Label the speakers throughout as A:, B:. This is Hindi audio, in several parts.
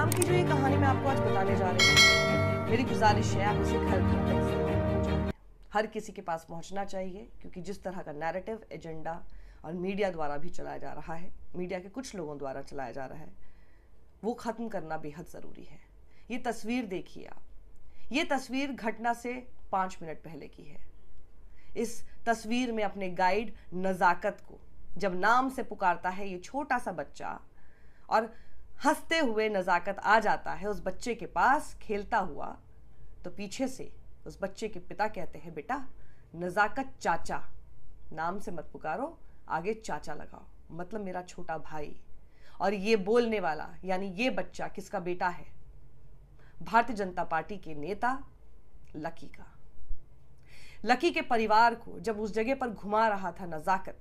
A: पहलगाम की जो ये कहानी मैं आपको आज बताने जा रही हूँ, मेरी गुजारिश है आप इसे घर घर तक जरूर, हर किसी के पास पहुंचना चाहिए, क्योंकि जिस तरह का नैरेटिव एजेंडा और मीडिया द्वारा भी चलाया जा रहा है, मीडिया के कुछ लोगों द्वारा चलाया जा रहा है, वो खत्म करना बेहद जरूरी है। ये तस्वीर देखिए आप, ये तस्वीर घटना से 5 मिनट पहले की है। इस तस्वीर में अपने गाइड नजाकत को जब नाम से पुकारता है ये छोटा सा बच्चा, और हंसते हुए नजाकत आ जाता है उस बच्चे के पास खेलता हुआ, तो पीछे से उस बच्चे के पिता कहते हैं, बेटा नजाकत चाचा, नाम से मत पुकारो, आगे चाचा लगाओ, मतलब मेरा छोटा भाई। और ये बोलने वाला यानी ये बच्चा किसका बेटा है? भारतीय जनता पार्टी के नेता लकी का। लकी के परिवार को जब उस जगह पर घुमा रहा था नजाकत,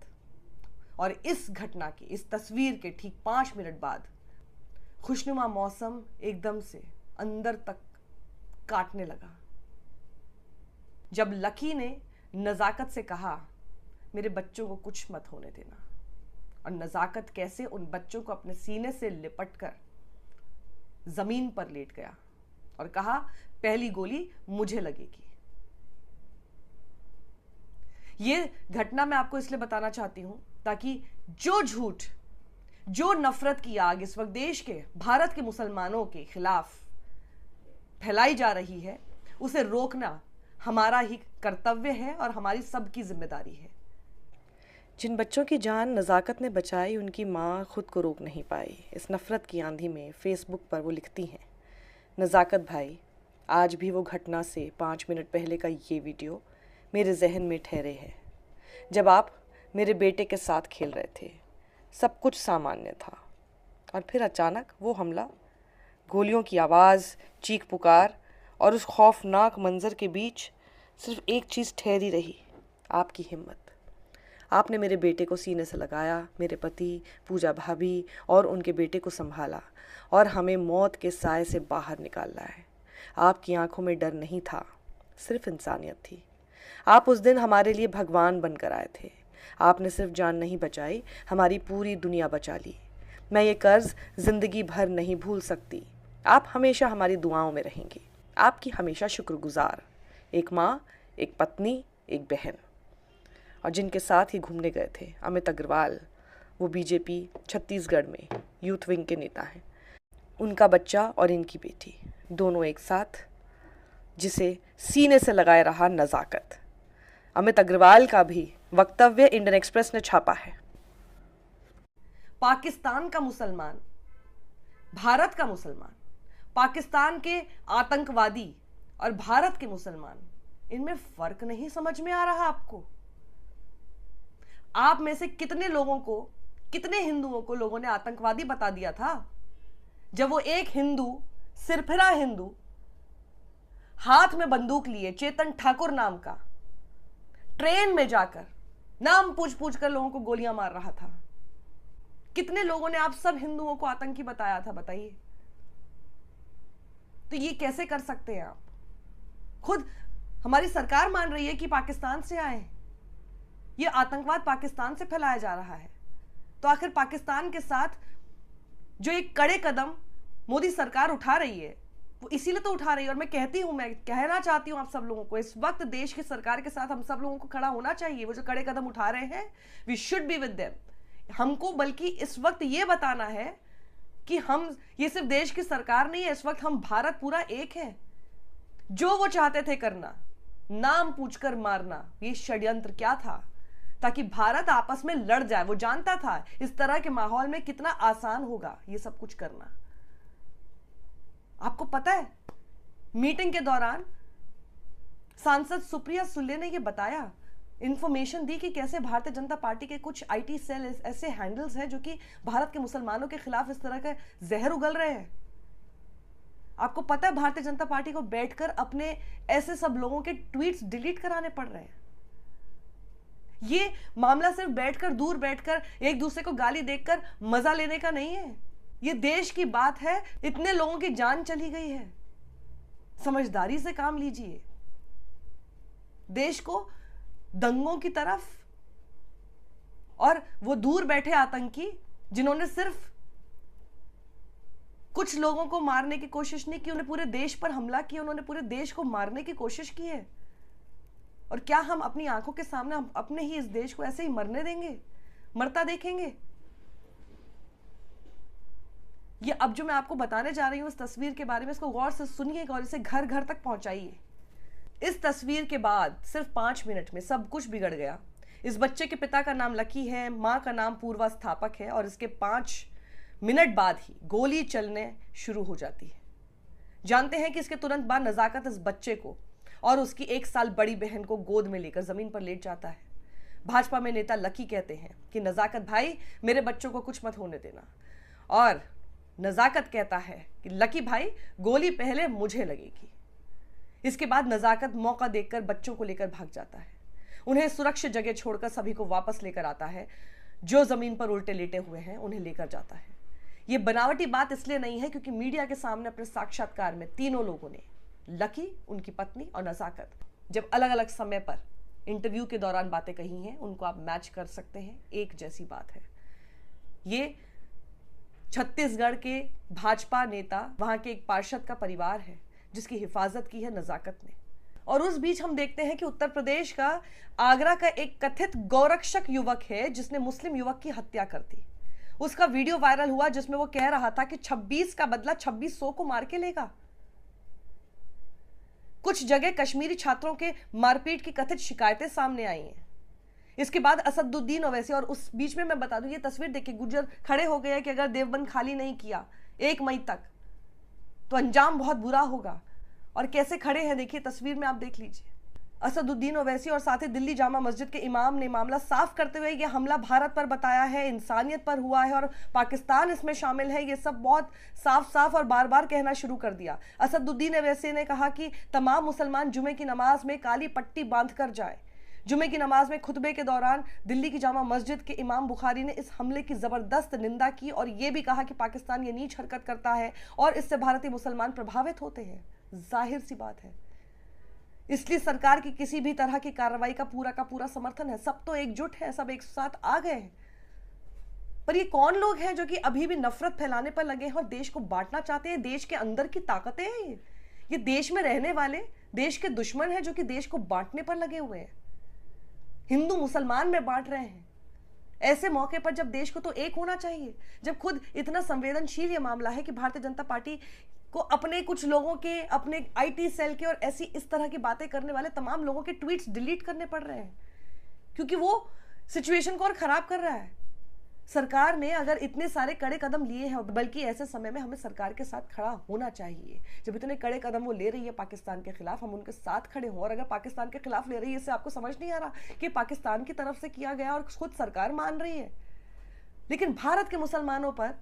A: और इस घटना की, इस तस्वीर के ठीक 5 मिनट बाद खुशनुमा मौसम एकदम से अंदर तक काटने लगा। जब लकी ने नजाकत से कहा, मेरे बच्चों को कुछ मत होने देना, और नजाकत कैसे उन बच्चों को अपने सीने से लिपटकर जमीन पर लेट गया और कहा, पहली गोली मुझे लगेगी। ये घटना मैं आपको इसलिए बताना चाहती हूं ताकि जो झूठ, जो नफरत की आग इस वक्त देश के, भारत के मुसलमानों के खिलाफ फैलाई जा रही है, उसे रोकना हमारा ही कर्तव्य है और हमारी सबकी जिम्मेदारी है। जिन बच्चों की जान नजाकत ने बचाई, उनकी माँ खुद को रोक नहीं पाई। इस नफरत की आंधी में फेसबुक पर वो लिखती हैं, नजाकत भाई, आज भी वो घटना से 5 मिनट पहले का ये वीडियो मेरे जहन में ठहरे है, जब आप मेरे बेटे के साथ खेल रहे थे, सब कुछ सामान्य था, और फिर अचानक वो हमला, गोलियों की आवाज़, चीख पुकार, और उस खौफनाक मंजर के बीच सिर्फ एक चीज़ ठहरी रही, आपकी हिम्मत। आपने मेरे बेटे को सीने से लगाया, मेरे पति, पूजा भाभी और उनके बेटे को संभाला, और हमें मौत के साए से बाहर निकाल लाए। आपकी आंखों में डर नहीं था, सिर्फ इंसानियत थी। आप उस दिन हमारे लिए भगवान बनकर आए थे। आपने सिर्फ जान नहीं बचाई, हमारी पूरी दुनिया बचा ली। मैं ये कर्ज जिंदगी भर नहीं भूल सकती। आप हमेशा हमारी दुआओं में रहेंगी। आपकी हमेशा शुक्रगुजार, एक माँ, एक पत्नी, एक बहन। और जिनके साथ ही घूमने गए थे अमित अग्रवाल, वो बीजेपी छत्तीसगढ़ में यूथ विंग के नेता हैं, उनका बच्चा और इनकी बेटी, दोनों एक साथ, जिसे सीने से लगाए रहा नजाकत। अमित अग्रवाल का भी वक्तव्य इंडियन एक्सप्रेस ने छापा है। पाकिस्तान का मुसलमान, भारत का मुसलमान, पाकिस्तान के आतंकवादी और भारत के मुसलमान, इनमें फर्क नहीं समझ में आ रहा आपको? आप में से कितने लोगों को, कितने हिंदुओं को लोगों ने आतंकवादी बता दिया था, जब वो एक हिंदू, सिरफिरा हिंदू, हाथ में बंदूक लिए, चेतन ठाकुर नाम का, ट्रेन में जाकर नाम पूछ पूछ कर लोगों को गोलियां मार रहा था। कितने लोगों ने आप सब हिंदुओं को आतंकी बताया था, बताइए। तो ये कैसे कर सकते हैं आप? खुद हमारी सरकार मान रही है कि पाकिस्तान से आए, ये आतंकवाद पाकिस्तान से फैलाया जा रहा है। तो आखिर पाकिस्तान के साथ जो एक कड़े कदम मोदी सरकार उठा रही है, वो इसीलिए तो उठा रही है। और मैं कहना चाहती हूं आप सब लोगों को, इस वक्त देश की सरकार के साथ हम सब लोगों को खड़ा होना चाहिए। वो जो कड़े कदम उठा रहे हैं, we should be with them. हमको बल्कि इस वक्त ये बताना है कि हम, ये सिर्फ देश की सरकार नहीं है, इस वक्त हम भारत पूरा एक है। जो वो चाहते थे करना, नाम पूछकर मारना, ये षड्यंत्र क्या था? ताकि भारत आपस में लड़ जाए। वो जानता था इस तरह के माहौल में कितना आसान होगा ये सब कुछ करना। आपको पता है, मीटिंग के दौरान सांसद सुप्रिया सुले ने यह बताया, इंफॉर्मेशन दी कि कैसे भारतीय जनता पार्टी के कुछ आईटी सेल ऐसे हैंडल्स हैं जो कि भारत के मुसलमानों के खिलाफ इस तरह का जहर उगल रहे हैं। आपको पता है भारतीय जनता पार्टी को बैठकर अपने ऐसे सब लोगों के ट्वीट्स डिलीट कराने पड़ रहे हैं। ये मामला सिर्फ बैठकर, दूर बैठकर एक दूसरे को गाली देकर मजा लेने का नहीं है। ये देश की बात है, इतने लोगों की जान चली गई है। समझदारी से काम लीजिए। देश को दंगों की तरफ, और वो दूर बैठे आतंकी जिन्होंने सिर्फ कुछ लोगों को मारने की कोशिश नहीं की, उन्होंने पूरे देश पर हमला किया, उन्होंने पूरे देश को मारने की कोशिश की है। और क्या हम अपनी आंखों के सामने हम अपने ही इस देश को ऐसे ही मरने देंगे, मरता देखेंगे? ये अब जो मैं आपको बताने जा रही हूं इस तस्वीर के बारे में, इसको गौर से सुनिएगा और इसे घर घर तक पहुंचाइए। इस तस्वीर के बाद सिर्फ 5 मिनट में सब कुछ बिगड़ गया। इस बच्चे के पिता का नाम लकी है, मां का नाम पूर्वा स्थापक है, और इसके 5 मिनट बाद ही गोली चलने शुरू हो जाती है। जानते हैं कि इसके तुरंत बाद नजाकत इस बच्चे को और उसकी 1 साल बड़ी बहन को गोद में लेकर जमीन पर लेट जाता है। भाजपा में नेता लकी कहते हैं कि नजाकत भाई, मेरे बच्चों को कुछ मत होने देना, और नजाकत कहता है कि लकी भाई, गोली पहले मुझे लगेगी। इसके बाद नजाकत मौका देखकर बच्चों को लेकर भाग जाता है, उन्हें सुरक्षित जगह छोड़कर सभी को वापस लेकर आता है। जो जमीन पर उल्टे लेटे हुए हैं उन्हें लेकर जाता है। यह बनावटी बात इसलिए नहीं है क्योंकि मीडिया के सामने अपने साक्षात्कार में तीनों लोगों ने, लकी, उनकी पत्नी और नजाकत, जब अलग अलग समय पर इंटरव्यू के दौरान बातें कही हैं, उनको आप मैच कर सकते हैं। एक जैसी बात है। ये छत्तीसगढ़ के भाजपा नेता, वहां के एक पार्षद का परिवार है जिसकी हिफाजत की है नजाकत ने। और उस बीच हम देखते हैं कि उत्तर प्रदेश का आगरा का एक कथित गौरक्षक युवक है जिसने मुस्लिम युवक की हत्या कर दी। उसका वीडियो वायरल हुआ जिसमें वो कह रहा था कि 26 का बदला 2600 को मार के लेगा। कुछ जगह कश्मीरी छात्रों के मारपीट की कथित शिकायतें सामने आई हैं। इसके बाद असदुद्दीन ओवैसी, और उस बीच में मैं बता दूं, ये तस्वीर देखिए, गुर्जर खड़े हो गए कि अगर देवबंद खाली नहीं किया 1 मई तक तो अंजाम बहुत बुरा होगा। और कैसे खड़े हैं देखिए तस्वीर में, आप देख लीजिए। असदुद्दीन ओवैसी और साथ ही दिल्ली जामा मस्जिद के इमाम ने मामला साफ करते हुए यह हमला भारत पर बताया है, इंसानियत पर हुआ है और पाकिस्तान इसमें शामिल है, ये सब बहुत साफ साफ और बार बार कहना शुरू कर दिया। असदुद्दीन ओवैसी ने कहा कि तमाम मुसलमान जुमे की नमाज में काली पट्टी बांध कर जाए। जुमे की नमाज में खुतबे के दौरान दिल्ली की जामा मस्जिद के इमाम बुखारी ने इस हमले की जबरदस्त निंदा की और यह भी कहा कि पाकिस्तान ये नीच हरकत करता है और इससे भारतीय मुसलमान प्रभावित होते हैं। जाहिर सी बात है, इसलिए सरकार की किसी भी तरह की कार्रवाई का पूरा समर्थन है। सब तो एकजुट है, सब एक साथ आ गए हैं। पर ये कौन लोग हैं जो कि अभी भी नफरत फैलाने पर लगे हैं और देश को बांटना चाहते हैं? देश के अंदर की ताकतें हैं ये देश में रहने वाले देश के दुश्मन हैं जो कि देश को बांटने पर लगे हुए हैं, हिंदू मुसलमान में बांट रहे हैं। ऐसे मौके पर जब देश को तो एक होना चाहिए, जब खुद इतना संवेदनशील ये मामला है कि भारतीय जनता पार्टी को अपने कुछ लोगों के, अपने आईटी सेल के और ऐसी इस तरह की बातें करने वाले तमाम लोगों के ट्वीट्स डिलीट करने पड़ रहे हैं क्योंकि वो सिचुएशन को और खराब कर रहा है। सरकार ने अगर इतने सारे कड़े कदम लिए हैं, बल्कि ऐसे समय में हमें सरकार के साथ खड़ा होना चाहिए। जब इतने कड़े कदम वो ले रही है पाकिस्तान के खिलाफ, हम उनके साथ खड़े हों। और अगर पाकिस्तान के खिलाफ ले रही है, इससे आपको समझ नहीं आ रहा कि पाकिस्तान की तरफ से किया गया और खुद सरकार मान रही है। लेकिन भारत के मुसलमानों पर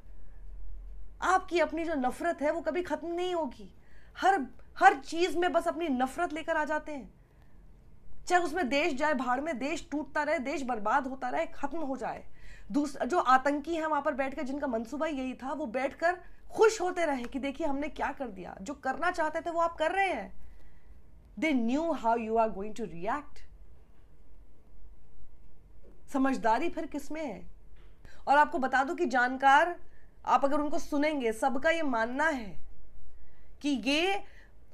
A: आपकी अपनी जो नफरत है वो कभी खत्म नहीं होगी। हर चीज में बस अपनी नफरत लेकर आ जाते हैं, चाहे उसमें देश जाए भाड़ में, देश टूटता रहे, देश बर्बाद होता रहे, खत्म हो जाए। जो आतंकी हैं वहां पर बैठकर, जिनका मंसूबा यही था, वो बैठकर खुश होते रहे कि देखिए हमने क्या कर दिया। जो करना चाहते थे वो आप कर रहे हैं। They knew how you are going to react. समझदारी फिर किसमें है? और आपको बता दूं कि जानकार, आप अगर उनको सुनेंगे, सबका ये मानना है कि ये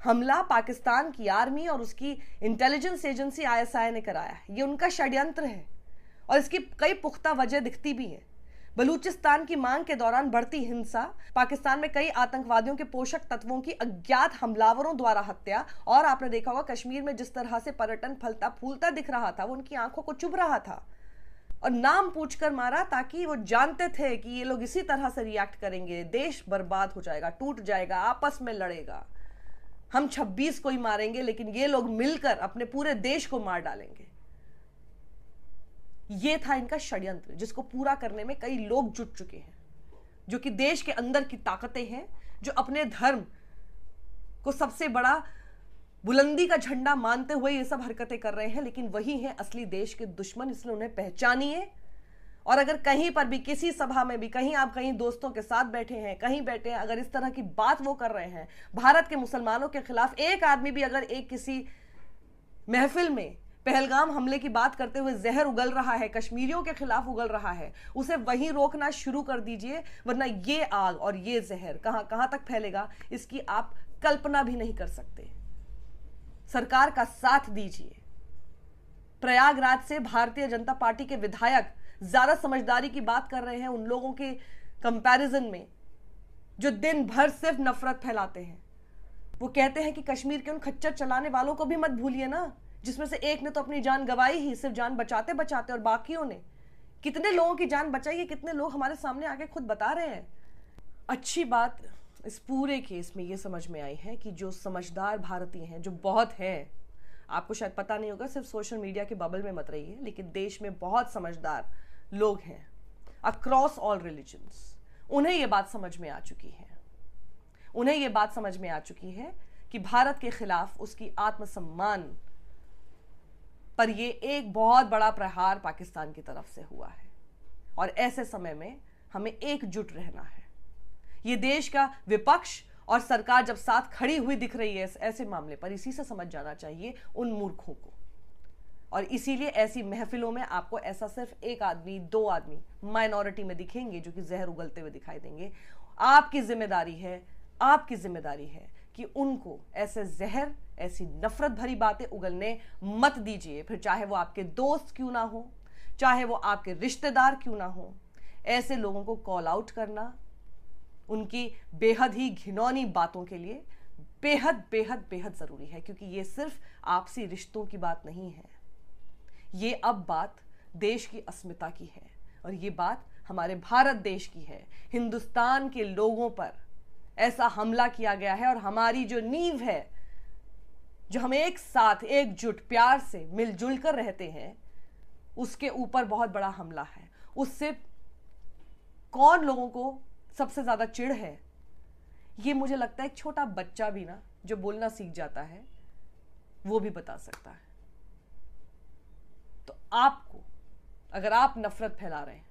A: हमला पाकिस्तान की आर्मी और उसकी इंटेलिजेंस एजेंसी ISI ने कराया है। ये उनका षड्यंत्र है और इसकी कई पुख्ता वजह दिखती भी है। बलूचिस्तान की मांग के दौरान बढ़ती हिंसा, पाकिस्तान में कई आतंकवादियों के पोषक तत्वों की अज्ञात हमलावरों द्वारा हत्या, और आपने देखा होगा कश्मीर में जिस तरह से पर्यटन फलता फूलता दिख रहा था, वो उनकी आंखों को चुभ रहा था और नाम पूछकर मारा, ताकि वो जानते थे कि ये लोग इसी तरह से रिएक्ट करेंगे, देश बर्बाद हो जाएगा, टूट जाएगा, आपस में लड़ेगा, हम 26 को ही मारेंगे लेकिन ये लोग मिलकर अपने पूरे देश को मार डालेंगे। ये था इनका षड्यंत्र, जिसको पूरा करने में कई लोग जुट चुके हैं, जो कि देश के अंदर की ताकतें हैं, जो अपने धर्म को सबसे बड़ा बुलंदी का झंडा मानते हुए ये सब हरकतें कर रहे हैं। लेकिन वही हैं असली देश के दुश्मन, इसलिए उन्हें पहचानिए। और अगर कहीं पर भी, किसी सभा में भी, कहीं आप कहीं दोस्तों के साथ बैठे हैं, कहीं बैठे हैं, अगर इस तरह की बात वो कर रहे हैं भारत के मुसलमानों के खिलाफ, एक आदमी भी अगर एक किसी महफिल में पहलगाम हमले की बात करते हुए जहर उगल रहा है, कश्मीरियों के खिलाफ उगल रहा है, उसे वहीं रोकना शुरू कर दीजिए, वरना ये आग और ये जहर कहां कहां तक फैलेगा इसकी आप कल्पना भी नहीं कर सकते। सरकार का साथ दीजिए। प्रयागराज से भारतीय जनता पार्टी के विधायक ज्यादा समझदारी की बात कर रहे हैं उन लोगों के कंपैरिजन में जो दिन भर सिर्फ नफरत फैलाते हैं। वो कहते हैं कि कश्मीर के उन खच्चर चलाने वालों को भी मत भूलिए ना, जिसमें से एक ने तो अपनी जान गंवाई ही, सिर्फ जान बचाते बचाते, और बाकियों ने कितने लोगों की जान बचाई है, कितने लोग हमारे सामने आके खुद बता रहे हैं। अच्छी बात इस पूरे केस में ये समझ में आई है कि जो समझदार भारतीय हैं, जो बहुत हैं, आपको शायद पता नहीं होगा, सिर्फ सोशल मीडिया के बबल में मत रहिए, लेकिन देश में बहुत समझदार लोग हैं अक्रॉस ऑल रिलीजन्स। उन्हें यह बात समझ में आ चुकी है, उन्हें यह बात समझ में आ चुकी है कि भारत के खिलाफ उसकी आत्मसम्मान पर यह एक बहुत बड़ा प्रहार पाकिस्तान की तरफ से हुआ है। और ऐसे समय में हमें एकजुट रहना है। यह देश का विपक्ष और सरकार जब साथ खड़ी हुई दिख रही है ऐसे मामले पर, इसी से समझ जाना चाहिए उन मूर्खों को। और इसीलिए ऐसी महफिलों में आपको ऐसा सिर्फ एक आदमी, दो आदमी माइनॉरिटी में दिखेंगे जो कि जहर उगलते हुए दिखाई देंगे। आपकी जिम्मेदारी है, आपकी जिम्मेदारी है कि उनको ऐसे जहर, ऐसी नफरत भरी बातें उगलने मत दीजिए। फिर चाहे वो आपके दोस्त क्यों ना हो, चाहे वो आपके रिश्तेदार क्यों ना हो, ऐसे लोगों को कॉल आउट करना उनकी बेहद ही घिनौनी बातों के लिए बेहद बेहद बेहद जरूरी है। क्योंकि ये सिर्फ आपसी रिश्तों की बात नहीं है, ये अब बात देश की अस्मिता की है, और ये बात हमारे भारत देश की है। हिंदुस्तान के लोगों पर ऐसा हमला किया गया है, और हमारी जो नींव है, जो हम एक साथ एकजुट प्यार से मिलजुल कर रहते हैं, उसके ऊपर बहुत बड़ा हमला है। उससे कौन लोगों को सबसे ज्यादा चिढ़ है, ये मुझे लगता है एक छोटा बच्चा भी ना, जो बोलना सीख जाता है, वो भी बता सकता है। तो आपको, अगर आप नफरत फैला रहे हैं,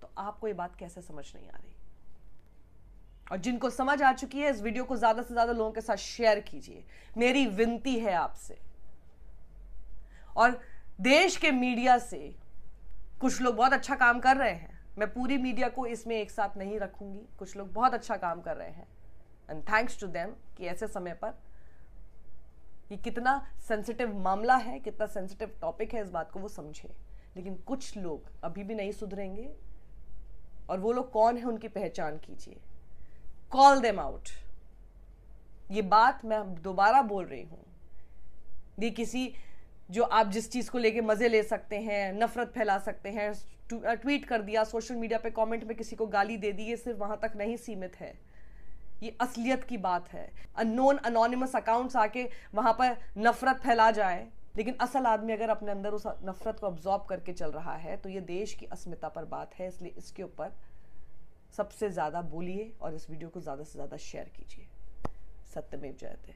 A: तो आपको ये बात कैसे समझ नहीं आ रही? और जिनको समझ आ चुकी है, इस वीडियो को ज्यादा से ज्यादा लोगों के साथ शेयर कीजिए, मेरी विनती है आपसे। और देश के मीडिया से कुछ लोग बहुत अच्छा काम कर रहे हैं, मैं पूरी मीडिया को इसमें एक साथ नहीं रखूंगी, कुछ लोग बहुत अच्छा काम कर रहे हैं, एंड थैंक्स टू देम कि ऐसे समय पर ये कितना सेंसिटिव मामला है, कितना सेंसिटिव टॉपिक है, इस बात को वो समझे। लेकिन कुछ लोग अभी भी नहीं सुधरेंगे, और वो लोग कौन है उनकी पहचान कीजिए, कॉल देम आउट। ये बात मैं दोबारा बोल रही हूं, ये किसी जो आप जिस चीज को लेके मजे ले सकते हैं, नफरत फैला सकते हैं, ट्वीट कर दिया, सोशल मीडिया पे कमेंट में किसी को गाली दे दी, ये सिर्फ वहां तक नहीं सीमित है, ये असलियत की बात है। अननोन अनोनिमस अकाउंट्स आके वहां पर नफरत फैला जाए, लेकिन असल आदमी अगर अपने अंदर उस नफरत को अब्जॉर्ब करके चल रहा है, तो ये देश की अस्मिता पर बात है। इसलिए इसके ऊपर सबसे ज्यादा बोलिए और इस वीडियो को ज्यादा से ज्यादा शेयर कीजिए। सत्यमेव जयते।